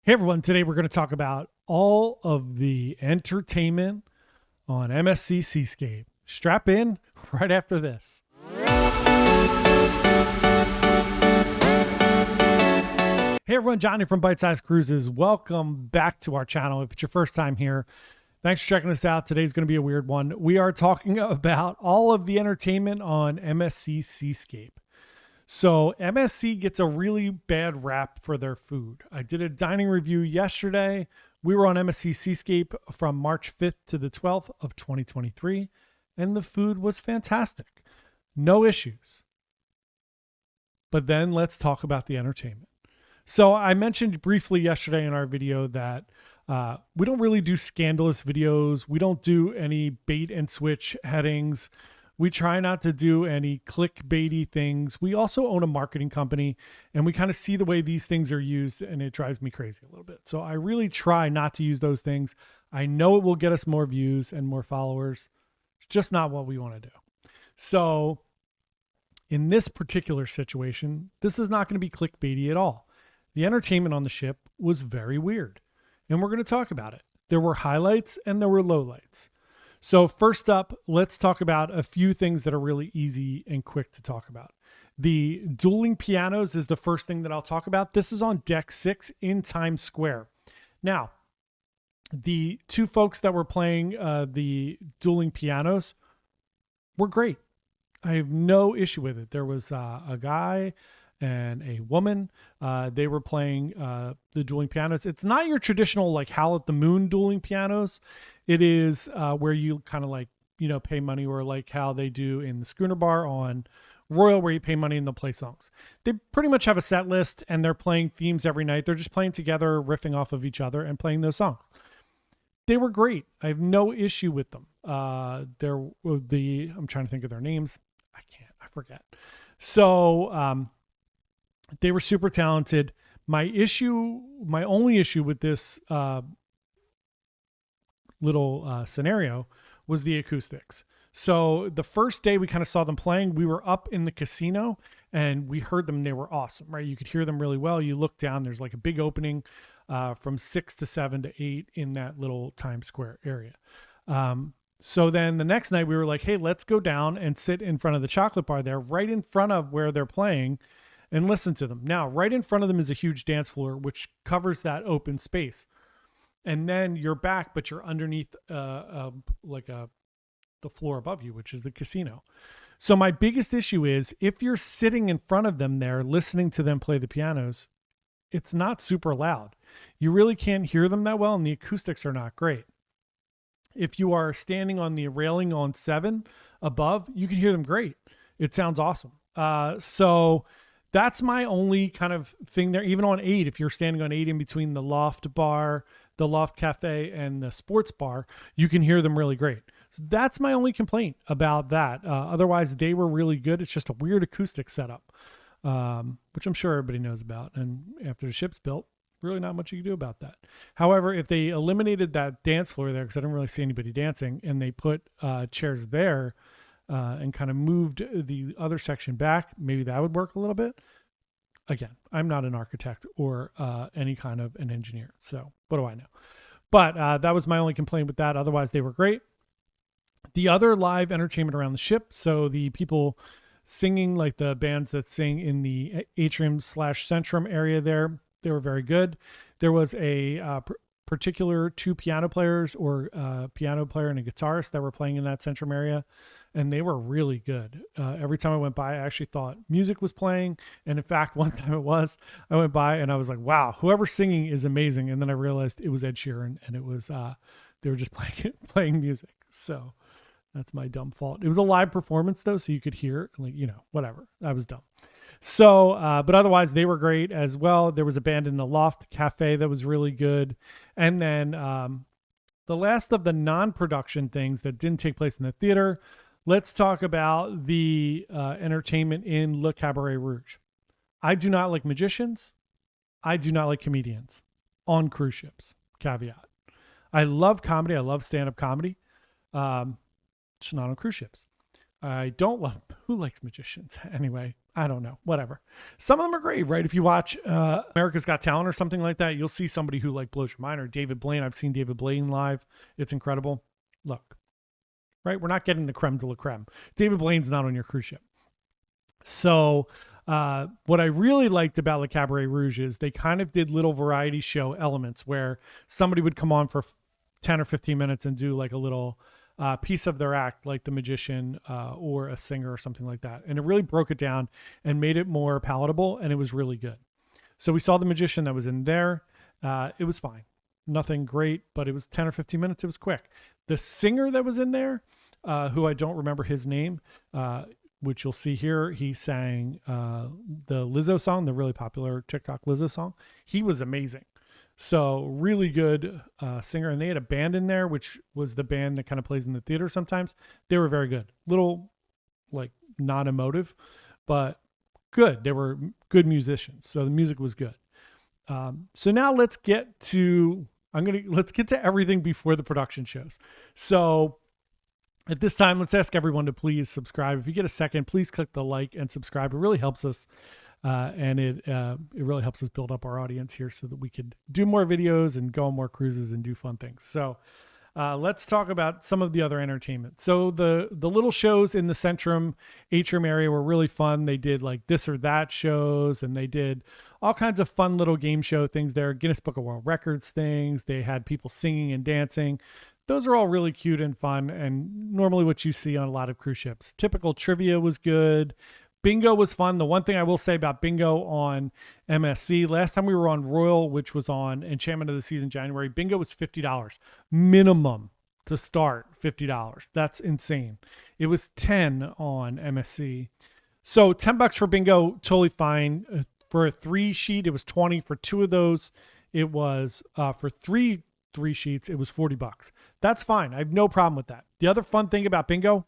Hey everyone, today we're going to talk about all of the entertainment on MSC Seascape. Strap in right after this. Hey everyone, Johnny from Bite Size Cruises. Welcome back to our channel. If it's your first time here, thanks for checking us out. Today's going to be a weird one. We are talking about all of the entertainment on MSC Seascape. So MSC gets a really bad rap for their food. I did a dining review yesterday. We were on MSC Seascape from March 5th to the 12th of 2023, and the food was fantastic. No issues. But then let's talk about the entertainment. So I mentioned briefly yesterday in our video that we don't really do scandalous videos. We don't do any bait and switch headings. We try not to do any clickbaity things. We also own a marketing company, and we kind of see the way these things are used, and it drives me crazy a little bit. So I really try not to use those things. I know it will get us more views and more followers. It's just not what we want to do. So in this particular situation, this is not going to be clickbaity at all. The entertainment on the ship was very weird, and we're going to talk about it. There were highlights and there were lowlights. So first up, let's talk about a few things that are really easy and quick to talk about. The Dueling Pianos is the first thing that I'll talk about. This is on deck 6 in Times Square. Now, the two folks that were playing the Dueling Pianos were great. I have no issue with it. There was a guy and a woman. They were playing the dueling pianos. It's not your traditional like Howl at the Moon dueling pianos. It is where you kind of like, pay money, or like how they do in the Schooner Bar on Royal, where you pay money and they'll play songs. They pretty much have a set list and they're playing themes every night. They're just playing together, riffing off of each other and playing those songs. They were great. I have no issue with them. I'm trying to think of their names. I forget. So, they were super talented. My only issue with this little scenario was the acoustics. So the first day we kind of saw them playing, we were up in the casino and we heard them. They were awesome, right? You could hear them really well. You look down, there's like a big opening from 6 to 7 to 8 in that little Times Square area. So then the next night we were like, hey, let's go down and sit in front of the chocolate bar there, right in front of where they're playing, and listen to them. Now, right in front of them is a huge dance floor, which covers that open space. And then you're back, but you're underneath the floor above you, which is the casino. So my biggest issue is if you're sitting in front of them there, listening to them play the pianos, it's not super loud. You really can't hear them that well, and the acoustics are not great. If you are standing on the railing on 7 above, you can hear them great. It sounds awesome. So that's my only kind of thing there. Even on 8, if you're standing on 8 in between the Loft Bar, the Loft Cafe, and the sports bar, you can hear them really great. So that's my only complaint about that. Otherwise, they were really good. It's just a weird acoustic setup, which I'm sure everybody knows about. And after the ship's built, really not much you can do about that. However, if they eliminated that dance floor there, because I didn't really see anybody dancing, and they put chairs there, and kind of moved the other section back, maybe that would work a little bit. Again, I'm not an architect or any kind of an engineer, so what do I know? But that was my only complaint with that. Otherwise, they were great. The other live entertainment around the ship, so the people singing, like the bands that sing in the atrium/centrum area there, they were very good. There was a particular 2 piano players, or a piano player and a guitarist that were playing in that centrum area, and they were really good. Every time I went by, I actually thought music was playing. And in fact, one time I went by and I was like, wow, whoever's singing is amazing. And then I realized it was Ed Sheeran, and it was, they were just playing music. So that's my dumb fault. It was a live performance though, so you could hear, like, whatever. I was dumb. So, but otherwise they were great as well. There was a band in the Loft Cafe that was really good. And then the last of the non-production things that didn't take place in the theater, let's talk about the entertainment in Le Cabaret Rouge. I do not like magicians. I do not like comedians on cruise ships. Caveat. I love comedy. I love stand-up comedy. Just not on cruise ships. I don't love, who likes magicians anyway? I don't know, whatever. Some of them are great, right? If you watch America's Got Talent or something like that, you'll see somebody who like blows your mind. Or David Blaine. I've seen David Blaine live. It's incredible. Look, right? We're not getting the creme de la creme. David Blaine's not on your cruise ship. So what I really liked about Le Cabaret Rouge is they kind of did little variety show elements where somebody would come on for 10 or 15 minutes and do like a little piece of their act, like the magician or a singer or something like that. And it really broke it down and made it more palatable, and it was really good. So we saw the magician that was in there. It was fine. Nothing great, but it was 10 or 15 minutes. It was quick. The singer that was in there, who I don't remember his name, which you'll see here, he sang the Lizzo song, the really popular TikTok Lizzo song. He was amazing. So really good singer. And they had a band in there, which was the band that kind of plays in the theater sometimes. They were very good. Little, like, not emotive, but good. They were good musicians. So the music was good. So now let's get to everything before the production shows. So at this time, let's ask everyone to please subscribe. If you get a second, please click the like and subscribe. It really helps us. And it really helps us build up our audience here so that we could do more videos and go on more cruises and do fun things. So let's talk about some of the other entertainment. So the little shows in the Centrum atrium area were really fun. They did like this or that shows, and they did all kinds of fun little game show things there, Guinness Book of World Records things. They had people singing and dancing. Those are all really cute and fun, and normally what you see on a lot of cruise ships. Typical trivia was good. Bingo was fun. The one thing I will say about bingo on MSC, last time we were on Royal, which was on Enchantment of the Seas in January, bingo was $50 minimum to start. $50. That's insane. It was 10 on MSC. So $10 for bingo, totally fine. For a 3 sheet, it was 20. For 2 of those, it was for three sheets, it was $40. That's fine. I have no problem with that. The other fun thing about bingo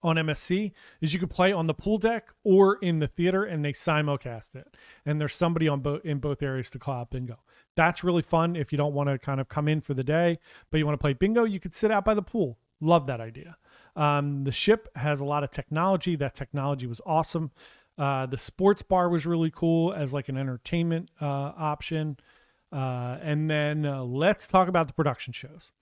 on MSC is you could play on the pool deck or in the theater, and they simulcast it. And there's somebody in both areas to call out bingo. That's really fun if you don't want to kind of come in for the day, but you want to play bingo, you could sit out by the pool. Love that idea. The ship has a lot of technology. That technology was awesome. The sports bar was really cool as like an entertainment option. And then let's talk about the production shows.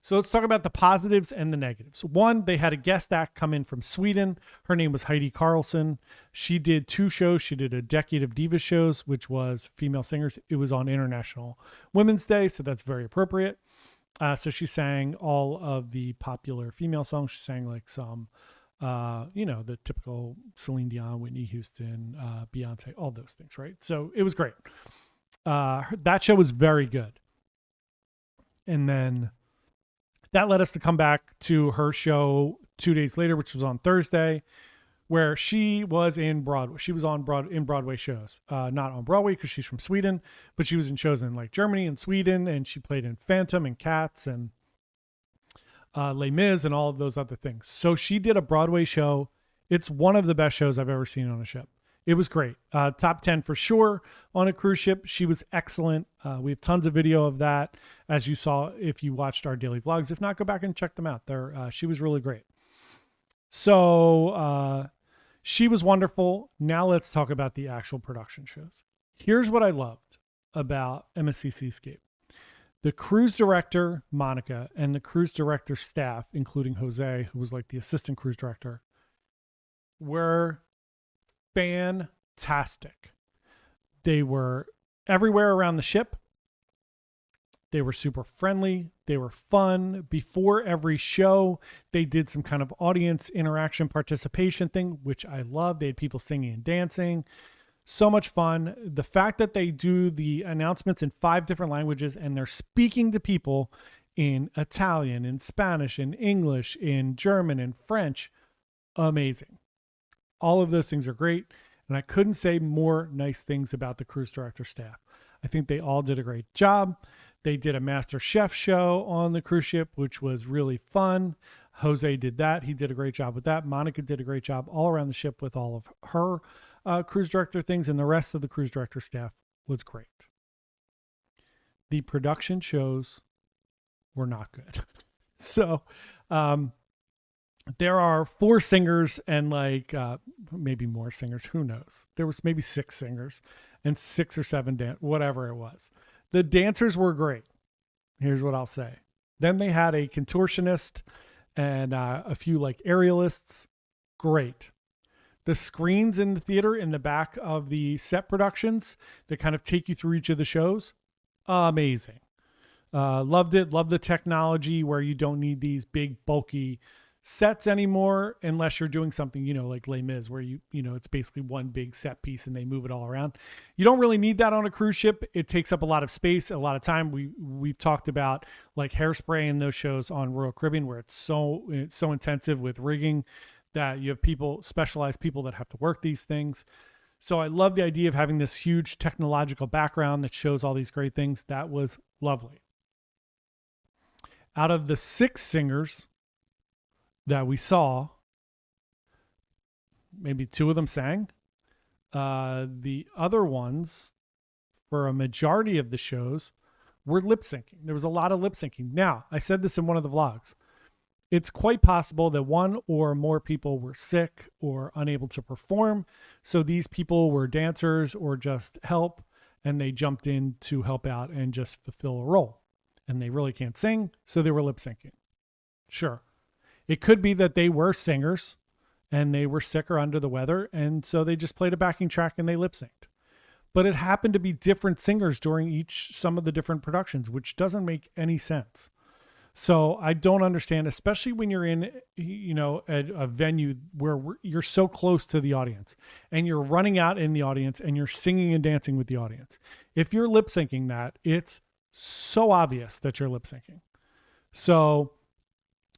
So let's talk about the positives and the negatives. One, they had a guest act come in from Sweden. Her name was Heidi Carlson. She did 2 shows. She did a Decade of Divas shows, which was female singers. It was on International Women's Day, so that's very appropriate. So she sang all of the popular female songs. She sang like some, the typical Celine Dion, Whitney Houston, Beyonce, all those things, right? So it was great. That show was very good. And then that led us to come back to her show 2 days later, which was on Thursday, where she was in Broadway. She was in Broadway shows, not on Broadway because she's from Sweden, but she was in shows in like Germany and Sweden, and she played in Phantom and Cats and Les Mis and all of those other things. So she did a Broadway show. It's one of the best shows I've ever seen on a ship. It was great. Top 10 for sure on a cruise ship. She was excellent. We have tons of video of that, as you saw if you watched our daily vlogs. If not, go back and check them out. She was really great. So she was wonderful. Now let's talk about the actual production shows. Here's what I loved about MSC Seascape. The cruise director, Monica, and the cruise director staff, including Jose, who was like the assistant cruise director, were fantastic. They were everywhere around the ship. They were super friendly. They were fun. Before every show, they did some kind of audience interaction participation thing, which I love. They had people singing and dancing. So much fun. The fact that they do the announcements in 5 different languages and they're speaking to people in Italian, in Spanish, in English, in German, in French, amazing. All of those things are great. And I couldn't say more nice things about the cruise director staff. I think they all did a great job. They did a Master Chef show on the cruise ship, which was really fun. Jose did that. He did a great job with that. Monica did a great job all around the ship with all of her cruise director things. And the rest of the cruise director staff was great. The production shows were not good. So, there are four singers and like maybe more singers. Who knows? There was maybe six singers and six or seven whatever it was. The dancers were great. Here's what I'll say. Then they had a contortionist and a few like aerialists. Great. The screens in the theater in the back of the set productions that kind of take you through each of the shows, amazing. Loved it. Loved the technology where you don't need these big bulky sets anymore unless you're doing something, like Les Mis, where it's basically one big set piece and they move it all around. You don't really need that on a cruise ship. It takes up a lot of space, a lot of time. We've talked about like Hairspray in those shows on Royal Caribbean where it's so intensive with rigging that you have specialized people that have to work these things. So I love the idea of having this huge technological background that shows all these great things. That was lovely. Out of the six singers that we saw, maybe two of them sang. The other ones, for a majority of the shows, were lip syncing. There was a lot of lip syncing. Now, I said this in one of the vlogs. It's quite possible that one or more people were sick or unable to perform. So these people were dancers or just help, and they jumped in to help out and just fulfill a role. And they really can't sing, so they were lip syncing. Sure. It could be that they were singers and they were sick or under the weather, and so they just played a backing track and they lip synced. But it happened to be different singers during some of the different productions, which doesn't make any sense. So I don't understand, especially when you're in, a venue where you're so close to the audience and you're running out in the audience and you're singing and dancing with the audience. If you're lip syncing that, it's so obvious that you're lip syncing. So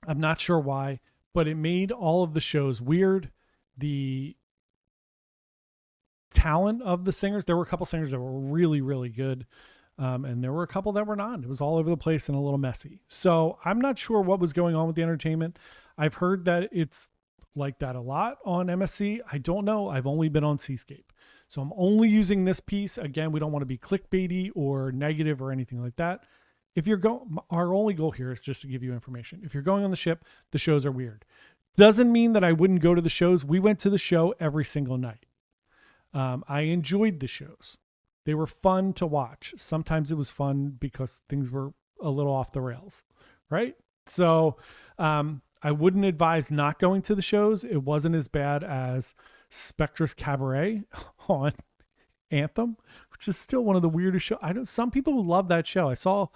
I'm not sure why, but it made all of the shows weird. The talent of the singers, there were a couple singers that were really, really good. And there were a couple that were not. It was all over the place and a little messy. So I'm not sure what was going on with the entertainment. I've heard that it's like that a lot on MSC. I don't know. I've only been on Seascape. So I'm only using this piece. Again, we don't want to be clickbaity or negative or anything like that. If you're going, our only goal here is just to give you information. If you're going on the ship, the shows are weird. Doesn't mean that I wouldn't go to the shows. We went to the show every single night. I enjoyed the shows. They were fun to watch. Sometimes it was fun because things were a little off the rails, right? So I wouldn't advise not going to the shows. It wasn't as bad as Spectra's Cabaret on Anthem, which is still one of the weirdest shows. Some people love that show. I saw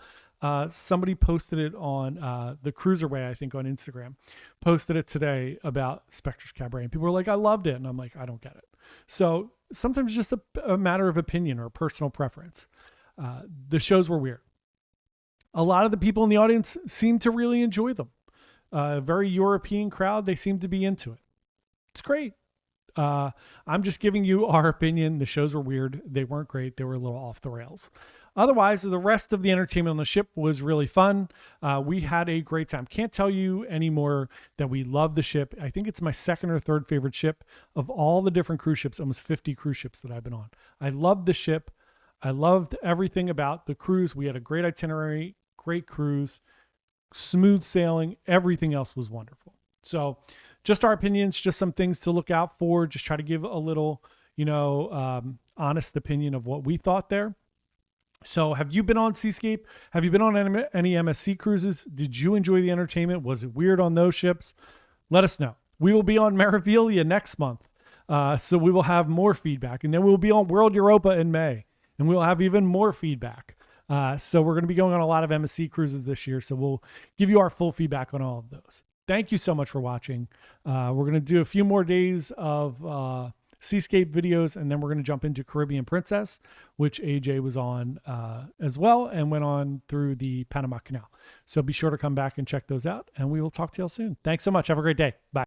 somebody posted it on the Cruiserway, I think on Instagram, posted it today about Spectra's Cabaret. And people were like, I loved it. And I'm like, I don't get it. So sometimes just a matter of opinion or personal preference. The shows were weird. A lot of the people in the audience seemed to really enjoy them. A very European crowd. They seemed to be into it. It's great. I'm just giving you our opinion. The shows were weird. They weren't great. They were a little off the rails. Otherwise, the rest of the entertainment on the ship was really fun. We had a great time. Can't tell you anymore that we love the ship. I think it's my second or third favorite ship of all the different cruise ships, almost 50 cruise ships that I've been on. I loved the ship. I loved everything about the cruise. We had a great itinerary, great cruise, smooth sailing. Everything else was wonderful. So just our opinions, just some things to look out for. Just try to give a little, honest opinion of what we thought there. So have you been on Seascape? Have you been on any MSC cruises? Did you enjoy the entertainment? Was it weird on those ships? Let us know. We will be on Meraviglia next month. So we will have more feedback. And then we'll be on World Europa in May. And we'll have even more feedback. So we're going to be going on a lot of MSC cruises this year. So we'll give you our full feedback on all of those. Thank you so much for watching. We're going to do a few more days of Seascape videos, and then we're going to jump into Caribbean Princess, which AJ was on as well and went on through the Panama Canal. So be sure to come back and check those out, and we will talk to y'all soon. Thanks so much. Have a great day. Bye.